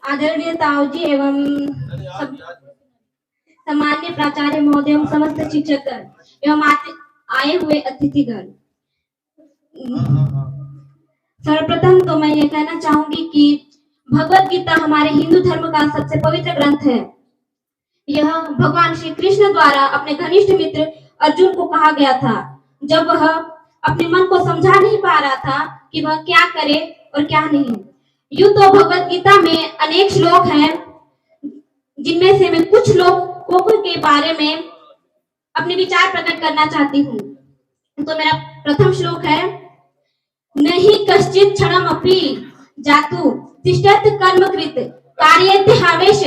आदरणीय ताऊजी एवं सामान्य प्राचार्य महोदय एवं समस्त शिक्षकगण एवं आए हुए अतिथिगण, सर्वप्रथम तो मैं ये कहना चाहूंगी कि भगवत गीता हमारे हिंदू धर्म का सबसे पवित्र ग्रंथ है। यह भगवान श्री कृष्ण द्वारा अपने घनिष्ठ मित्र अर्जुन को कहा गया था, जब वह अपने मन को समझा नहीं पा रहा था कि वह क्या करे और क्या नहीं। यूं तो भगवत गीता में अनेक श्लोक हैं, जिनमें से मैं कुछ श्लोकों के बारे में अपने विचार प्रकट करना चाहती हूँ। तो मेरा प्रथम श्लोक है, नहीं कश्चित क्षणमपि जातु तिष्ठत कर्मकृत कार्येत्यहावेश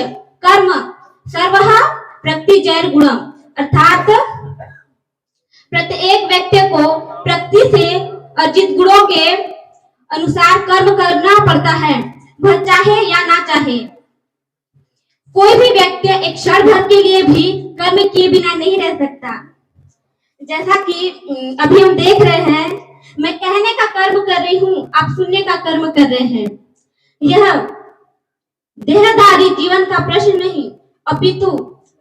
कर्म सर्वः प्रकृतिजैर गुणम। अर्थात प्रत्येक व्यक्ति को प्रकृति से अर्जित गुणों के अनुसार कर्म करना पड़ता है, वह चाहे या ना चाहे। कोई भी व्यक्ति एक क्षण भर के लिए भी कर्म किए बिना नहीं रह सकता। जैसा कि अभी हम देख रहे हैं, मैं कहने का कर्म कर रही हूँ, आप सुनने का कर्म कर रहे हैं। यह देहधारी जीवन का प्रश्न नहीं, अपितु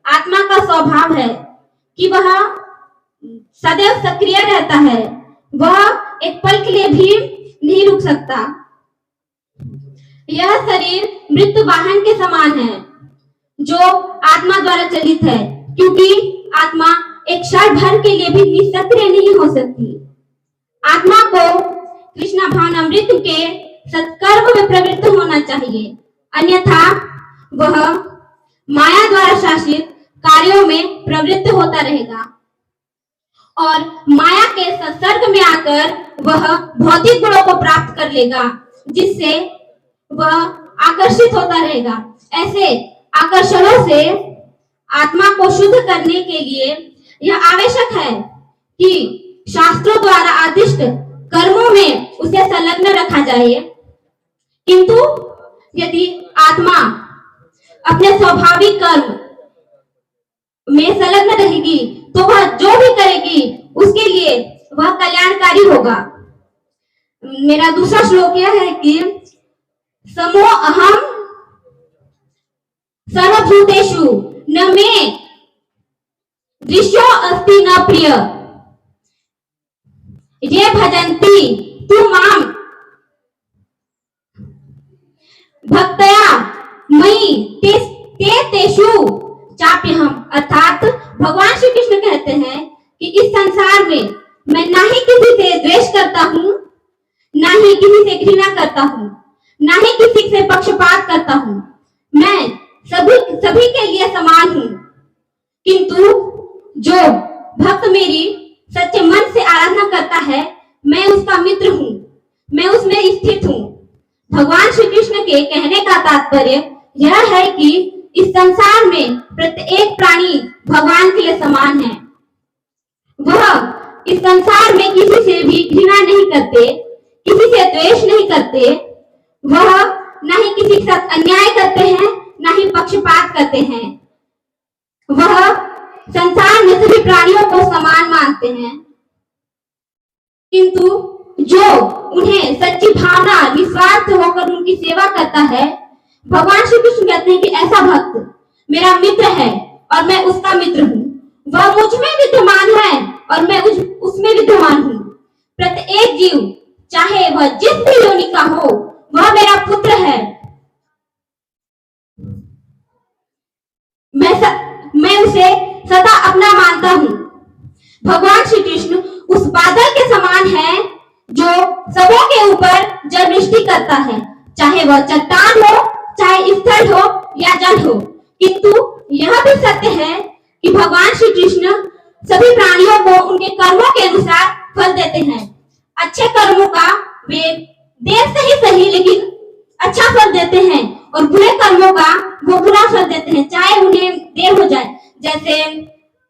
आत्मा का स्वभाव है कि वह सदैव सक्रिय रहता है, वह एक पल के लिए भी नहीं रुक सकता। यह शरीर मृत्यु वाहन के समान है जो आत्मा द्वारा चलित है, क्योंकि आत्मा एक क्षण भर के लिए भी निष्क्रिय नहीं हो सकती। आत्मा को कृष्ण भावनामृत के सत्कर्म में प्रवृत्त होना चाहिए, अन्यथा वह माया द्वारा शासित कार्यों में प्रवृत्त होता रहेगा और माया के संसर्ग में आकर वह भौतिक गुणों को प्राप्त कर लेगा, जिससे वह आकर्षित होता रहेगा। ऐसे आकर्षणों से आत्मा को शुद्ध करने के लिए यह आवश्यक है कि शास्त्रों द्वारा आदिष्ट कर्मों में उसे संलग्न रखा जाए। किंतु यदि आत्मा अपने स्वाभाविक कर्म में संलग्न रहेगी तो वह जो भी करेगी उसके लिए वह कल्याणकारी होगा। मेरा दूसरा श्लोक यह है कि समो अहम सर्वभूतेषु न मे दृश्यो अस्ति न प्रिय ये भजन्ति तु माम भक्तया मयि ते तेषु चाप्यहम। अर्थात भगवान श्री कृष्ण कहते हैं कि इस संसार में मैं ना ही किसी से द्वेष करता हूँ, ना ही किसी से घृणा करता हूँ, ना ही किसी से पक्षपात करता हूँ। मैं सभी के लिए समान हूँ, किंतु जो भक्त मेरी सच्चे मन से आराधना करता है, मैं उसका मित्र हूँ, मैं उसमें स्थित हूँ। भगवान श्री कृष्ण के कहने का तात्पर्य यह है कि इस संसार में प्रत्येक प्राणी भगवान के लिए समान है। वह इस संसार में किसी से भी घृणा नहीं करते, किसी से द्वेष नहीं करते, वह ना ही किसी के साथ अन्याय करते हैं, ना ही पक्षपात करते हैं। वह संसार में सभी प्राणियों को समान मानते हैं, किंतु जो उन्हें सच्ची भावना निस्वार्थ होकर उनकी सेवा करता है, भगवान श्री कृष्ण कहते हैं कि ऐसा भक्त मेरा मित्र है और मैं उसका मित्र हूँ। वह मुझ में विद्यमान है और मैं उसमें विद्यमान हूँ। प्रत्येक जीव चाहे वह जिस भी योनि का हो, वह मेरा पुत्र है। मैं उसे सदा अपना मानता हूँ। भगवान श्री कृष्ण उस बादल के समान है जो सबों के ऊपर जल वृष्टि करता है, चाहे वह चट्टान हो, चाहे स्थल हो या जल हो। किंतु यह भी सत्य है कि भगवान श्री कृष्ण सभी प्राणियों को उनके कर्मों के अनुसार फल देते हैं। अच्छे कर्मों का वे देर से ही सही लेकिन अच्छा फल देते हैं, और बुरे कर्मों का वो बुरा फल देते हैं, चाहे उन्हें देर हो जाए। जैसे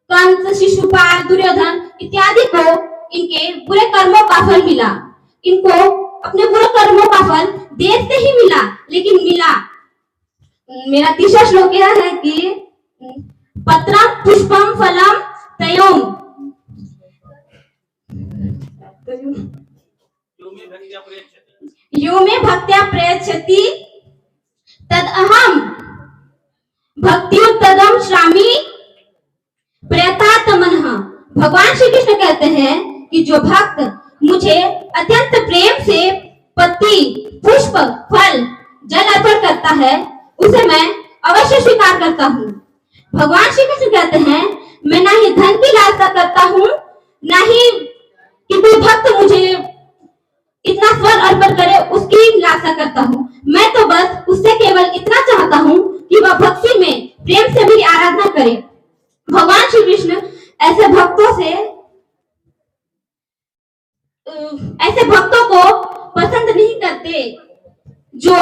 कंस, शिशुपाल, दुर्योधन इत्यादि को इनके बुरे कर्मों का फल मिला, इनको अपने बुरे कर्मों का फल देर से ही मिला, लेकिन मिला। मेरा तीसरा श्लोक यह है कि पत्रम पुष्पम फलम तयोम यो में भक्त्या प्रयच्छति तद अहम भगवान श्री कृष्ण कहते हैं कि जो भक्त मुझे अत्यंत प्रेम से पत्ती, पुष्प, फल, जल अर्पण करता है उसे मैं अवश्य स्वीकार करता हूँ। भगवान श्री कृष्ण कहते हैं मैं ना ही धन की लालसा करता हूँ, ना ही कि कोई भक्त मुझे इतना स्वर अर्पण करे उसकी लालसा करता हूँ। मैं तो बस उससे केवल इतना चाहता हूँ कि वह भक्ति में प्रेम से मेरी आराधना करे। भगवान श्री कृष्ण ऐसे भक्तों को पसंद नहीं करते जो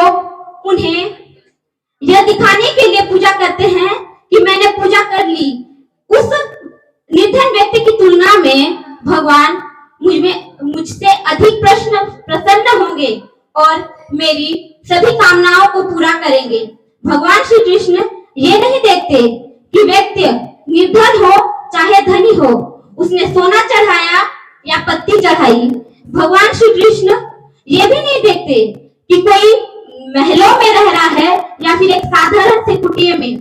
उन्हें यह दिखाने के लिए पूजा करते हैं कि मैंने पूजा कर ली। उस निर्धन व्यक्ति की तुलना में भगवान मुझसे अधिक प्रसन्न होंगे और मेरी सभी कामनाओं को पूरा करेंगे। भगवान श्री कृष्ण ये नहीं देखते कि व्यक्ति निर्धन हो चाहे धनी हो, उसने सोना चढ़ाया या पत्ती चढ़ाई। भगवान श्री कृष्ण ये भी नहीं देखते कि कोई महलों में रह रहा है या फिर एक साधारण से कुटिया में।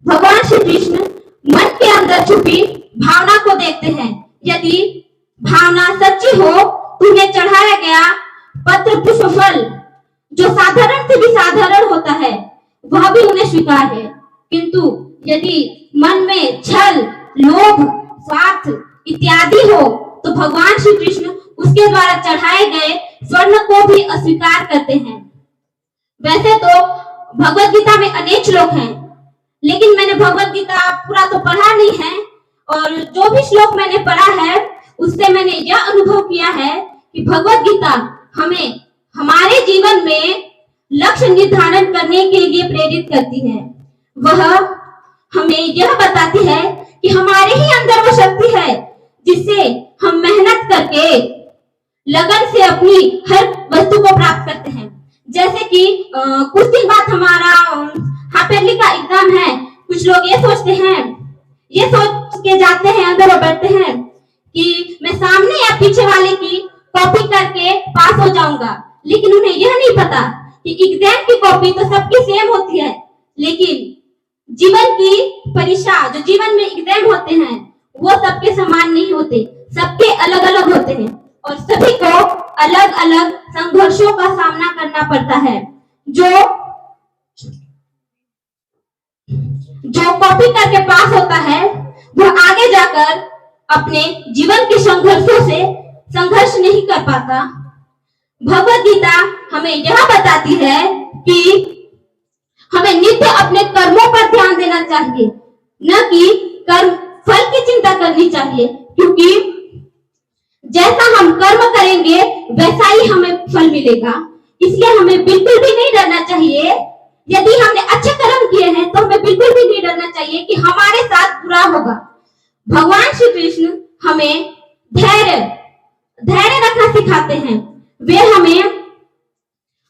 भगवान श्री कृष्ण मन के अंदर छुपी भावना को देखते हैं। यदि भावना सच्ची हो तो उन्हें चढ़ाया गया पत्र, पुष्प, फल जो साधारण से भी साधारण होता है वह भी उन्हें स्वीकार है। किंतु यदि मन में छल, लोभ, स्वार्थ इत्यादि हो तो भगवान श्री कृष्ण उसके द्वारा चढ़ाए गए स्वर्ण को भी अस्वीकार करते हैं। वैसे तो भगवत गीता में अनेक श्लोक हैं, लेकिन मैंने भगवत गीता पूरा तो पढ़ा नहीं है, और जो भी श्लोक मैंने पढ़ा है उससे मैंने यह अनुभव किया है कि भगवत गीता हमें हमारे जीवन में लक्ष्य निर्धारण करने के लिए प्रेरित करती है। वह हमें यह बताती है कि हमारे ही अंदर वो शक्ति है जिससे हम मेहनत करके लगन से अपनी हर वस्तु को प्राप्त करते हैं। जैसे कि कुछ दिन बाद हमारा हाफ ईयरली का एग्जाम है। कुछ लोग ये सोचते हैं, ये सोच के जाते हैं अंदर और बैठते हैं कि मैं सामने या पीछे वाले की कॉपी करके पास हो जाऊंगा, लेकिन उन्हें यह नहीं पता कि एग्जाम की कॉपी तो सबकी सेम होती है, लेकिन जीवन की परीक्षा, जो जीवन में एग्जाम होते हैं, वो सबके समान नहीं होते, सबके अलग अलग होते हैं और सभी को अलग अलग संघर्षों का सामना करना पड़ता है। जो कॉपी करके पास होता है वो आगे जाकर अपने जीवन के संघर्षों से संघर्ष नहीं कर पाता। भगवत गीता हमें यह बताती है कि हमें नित्य अपने कर्मों पर ध्यान देना चाहिए, न कि कर्म फल की चिंता करनी चाहिए, क्योंकि जैसा हम कर्म करेंगे वैसा ही हमें फल मिलेगा। इसलिए हमें बिल्कुल भी नहीं डरना चाहिए। यदि हमने अच्छे कर्म किए हैं तो हमें बिल्कुल भी नहीं डरना चाहिए कि हमारे साथ बुरा होगा। भगवान श्री कृष्ण हमें धैर्य रखना सिखाते हैं। वे हमें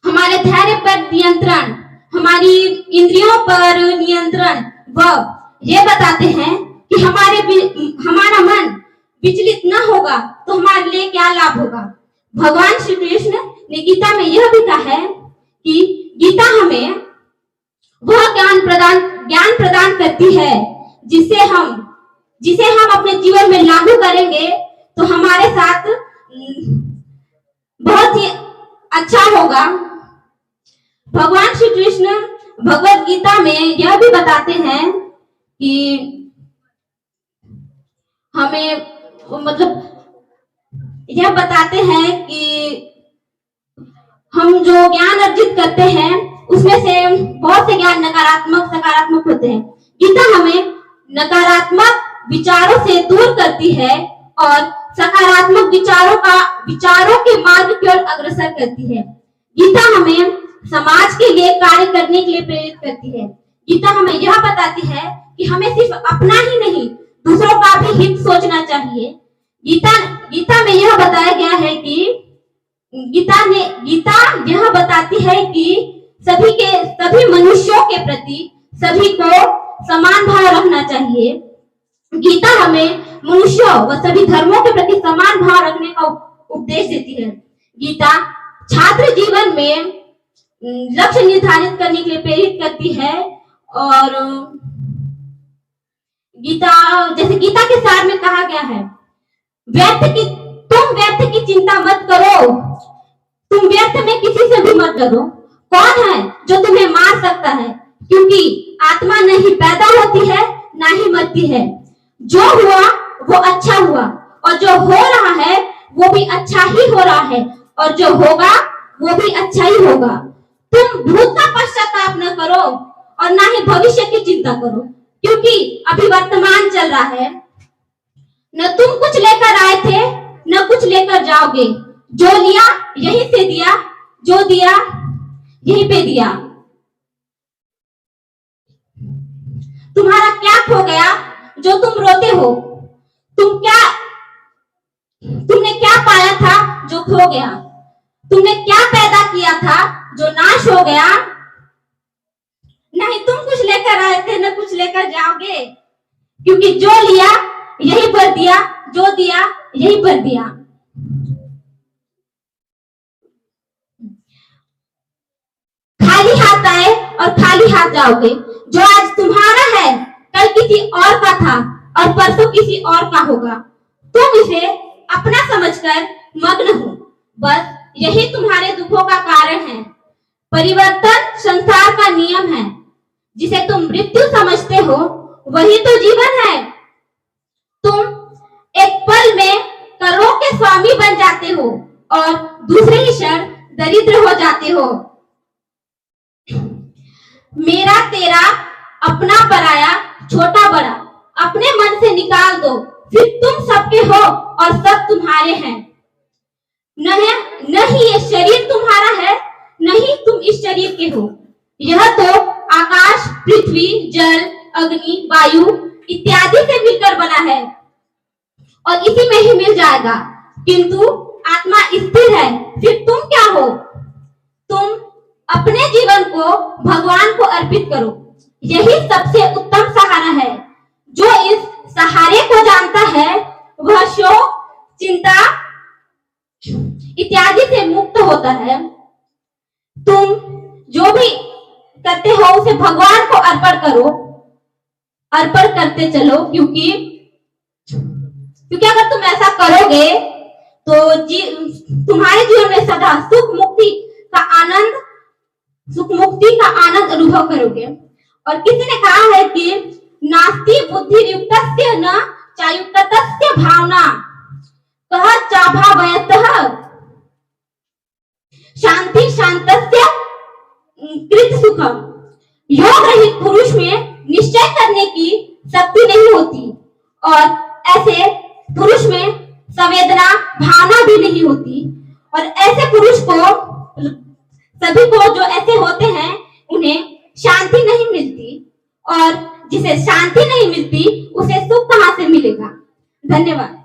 हमारे धैर्य पर नियंत्रण, हमारी इंद्रियों पर नियंत्रण व ये बताते हैं कि हमारा मन विचलित न होगा तो हमारे लिए क्या लाभ होगा। भगवान श्री कृष्ण ने गीता में यह भी कहा है कि गीता हमें वह ज्ञान प्रदान करती है जिसे हम अपने जीवन में लागू करेंगे तो हमारे साथ बहुत ही अच्छा होगा। भगवान श्री कृष्ण भगवत गीता में यह भी बताते हैं कि हमें यह बताते हैं कि हम जो ज्ञान अर्जित करते हैं उसमें से बहुत से ज्ञान नकारात्मक सकारात्मक होते हैं। गीता हमें नकारात्मक विचारों से दूर करती है और सकारात्मक विचारों के मार्ग की ओर अग्रसर करती है। गीता हमें समाज के लिए कार्य करने के लिए प्रेरित करती है। गीता हमें यह बताती है कि हमें सिर्फ अपना ही नहीं दूसरों का भी हित सोचना चाहिए। गीता में यह बताया गया है कि गीता यह बताती है कि सभी मनुष्यों के प्रति सभी को समान भाव रखना चाहिए। गीता हमें मनुष्यों व सभी धर्मों के प्रति समान भाव रखने का उपदेश देती है। गीता छात्र जीवन में लक्ष्य निर्धारित करने के लिए प्रेरित करती है और गीता के सार में कहा गया है व्यर्थ की तुम व्यर्थ की चिंता मत करो, तुम व्यर्थ में किसी से भी मत डरो। कौन है जो तुम्हें मार सकता है? क्योंकि आत्मा नहीं पैदा होती है ना ही मरती है। जो हुआ वो अच्छा हुआ, और जो हो रहा है वो भी अच्छा ही हो रहा है, और जो होगा वो भी अच्छा ही होगा। तुम भूत का पश्चाताप न करो और ना ही भविष्य की चिंता करो, क्योंकि अभी वर्तमान चल रहा है। न तुम कुछ लेकर आए थे न कुछ लेकर जाओगे। जो लिया यहीं से दिया, जो दिया यहीं पे दिया। तुम्हारा क्या खो गया जो तुम रोते हो? तुमने क्या पाया था जो खो गया? तुमने क्या पैदा किया था जो नाश हो गया? नहीं तुम कुछ लेकर आए थे न कुछ लेकर जाओगे, क्योंकि जो लिया यहीं पर दिया, जो दिया यहीं पर दिया। खाली हाथ आए और खाली हाथ जाओगे। जो आज तुम्हारा है कल किसी और का था और परसों किसी और का होगा। तुम इसे अपना समझकर मग्न हो, बस यही तुम्हारे दुखों का कारण है। परिवर्तन संसार का नियम है। जिसे तुम मृत्यु समझते हो वही तो जीवन है। तुम एक पल में करोड़ के स्वामी बन जाते हो और दूसरे ही क्षण दरिद्र हो जाते हो। मेरा तेरा, अपना पराया, छोटा बड़ा अपने मन से निकाल दो, फिर तुम सबके हो और सब तुम्हारे हैं। न ही ये शरीर तुम्हारा है, न ही तुम इस शरीर के हो। यह तो आकाश, पृथ्वी, जल, अग्नि, वायु इत्यादि से मिलकर बना है और इसी में ही मिल जाएगा। किंतु आत्मा स्थिर है। फिर तुम क्या हो? तुम अपने जीवन को भगवान को अर्पित करो। यही सबसे उत्तम सहारा है। जो इस सहारे को जानता है वह शोक, चिंता इत्यादि से मुक्त होता है। तुम जो भी करते हो उसे भगवान को अर्पण करो, अर्पण करते चलो, क्योंकि अगर तुम ऐसा करोगे तो तुम्हारे जीवन में सदा सुख मुक्ति का आनंद अनुभव करोगे। और किसी ने कहा है कि नास्ति बुद्धि युक्तस्य न चायुक्तस्य भावना कह चाभावयतः शांति शांतस्य कृत सुखम। योग रहित पुरुष में निश्चय करने की शक्ति नहीं होती और ऐसे पुरुष में संवेदना भावना भी नहीं होती। और ऐसे पुरुष को, सभी को जो ऐसे होते हैं उन्हें शांति नहीं मिलती, और जिसे शांति नहीं मिलती उसे सुख कहां से मिलेगा? धन्यवाद।